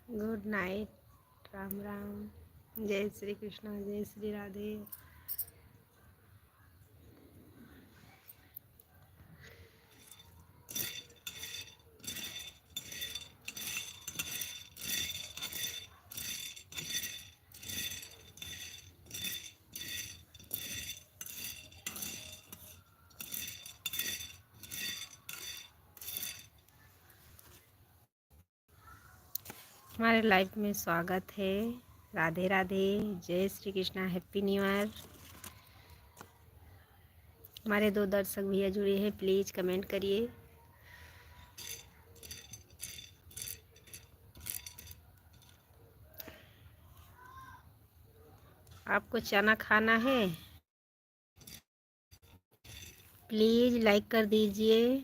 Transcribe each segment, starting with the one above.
Good night. Ram Ram. जय श्री कृष्णा, जय श्री राधे। हमारे लाइफ में स्वागत है। राधे राधे। जय Shri Krishna. Happy new year. हमारे 2 दर्शक भैया जुड़े हैं, प्लीज़ कमेंट करिए। आपको चना खाना है, प्लीज़ लाइक कर दीजिए।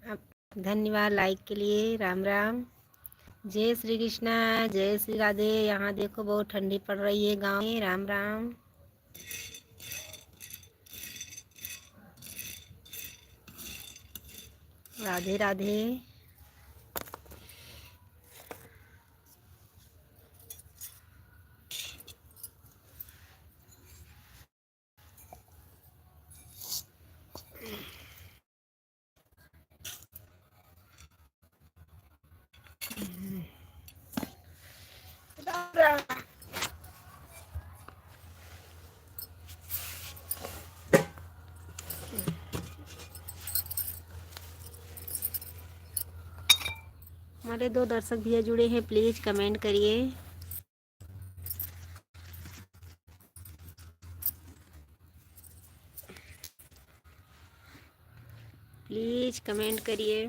आप धन्यवाद लाइक के लिए। राम राम। जय श्री कृष्णा, जय श्री राधे। यहाँ देखो बहुत ठंडी पड़ रही है गाँव में। राम राम। राधे राधे। हमारे 2 दर्शक भैया जुड़े हैं, प्लीज़ कमेंट करिए। प्लीज़ कमेंट करिए।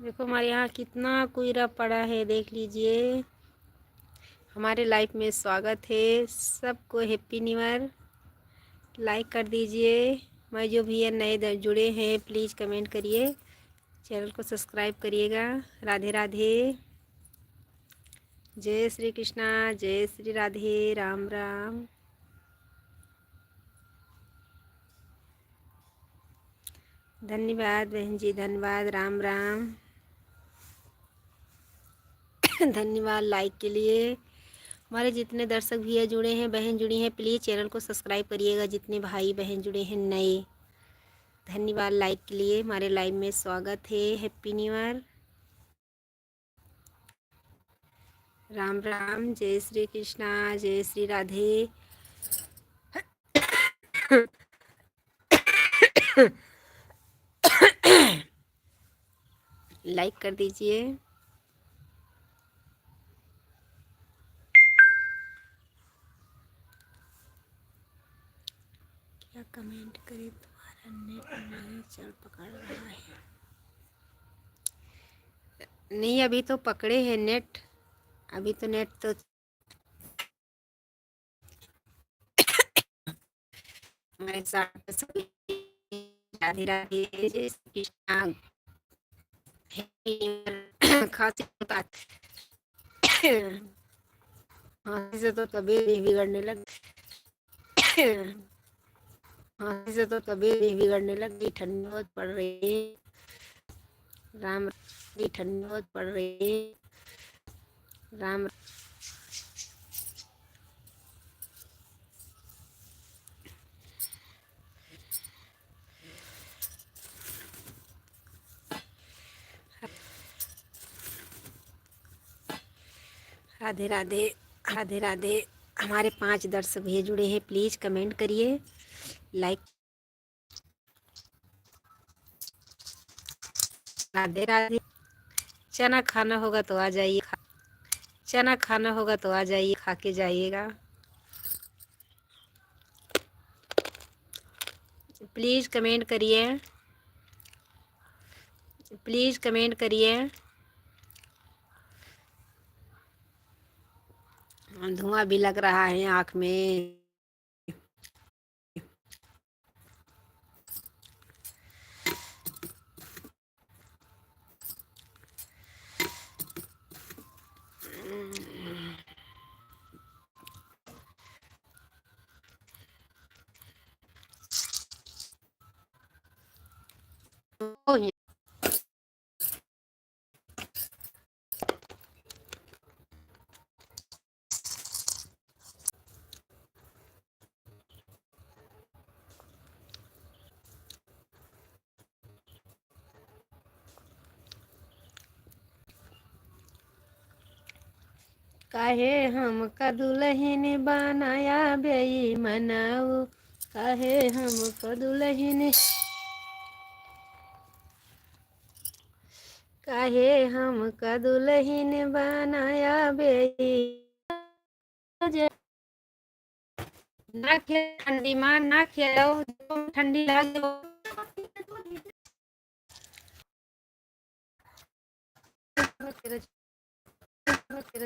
देखो हमारे यहाँ कितना कोहरा पड़ा है, देख लीजिए। हमारे लाइफ में स्वागत है। सबको हैप्पी न्यू ईयर। लाइक कर दीजिए। मैं जो भी नए जुड़े हैं, प्लीज़ कमेंट करिए। चैनल को सब्सक्राइब करिएगा। राधे राधे। जय श्री कृष्णा, जय श्री राधे। राम राम। धन्यवाद बहन जी, धन्यवाद। राम राम। धन्यवाद लाइक के लिए। हमारे जितने दर्शक भैया जुड़े हैं, बहन जुड़ी हैं, प्लीज़ चैनल को सब्सक्राइब करिएगा। जितने भाई बहन जुड़े हैं नए, धन्यवाद लाइक के लिए। हमारे लाइव में स्वागत है। Happy new year. Ram Ram. जय श्री कृष्णा, जय श्री राधे। लाइक कर दीजिए। क्या कमेंट करें, तुम्हारा नेट नहीं चल पकड़ रहा है। नहीं, अभी तो पकड़े हैं नेट। अभी तो नेट तो हमारे साथ सभी। राधे राधे। जय श्री कृष्णा। खांसी होता है। खांसी से तो तबीयत ही बिगड़ने लग खांसी से तो तबीयत ही बिगड़ने लगी। ठंडी बहुत पड़ रही है। राम। ठंडी बहुत पड़ रही है। राम। राधे राधे। राधे राधे। हमारे 5 दर्शक भैया जुड़े हैं, प्लीज़ कमेंट करिए। लाइक। राधे राधे। चना खाना होगा तो आ जाइए। चना खाना होगा तो आ जाइए, खा के जाइएगा। प्लीज़ कमेंट करिए। प्लीज़ कमेंट करिए। धुआं भी लग रहा है आँख में। हो काहे हमका दुल्हन बनाया बेईमानऊ, काहे हमका दुल्हन, काहे हमका दुल्हन बनाया ना खे ठंडी मां ना खेलो ठंडी लगे तेरा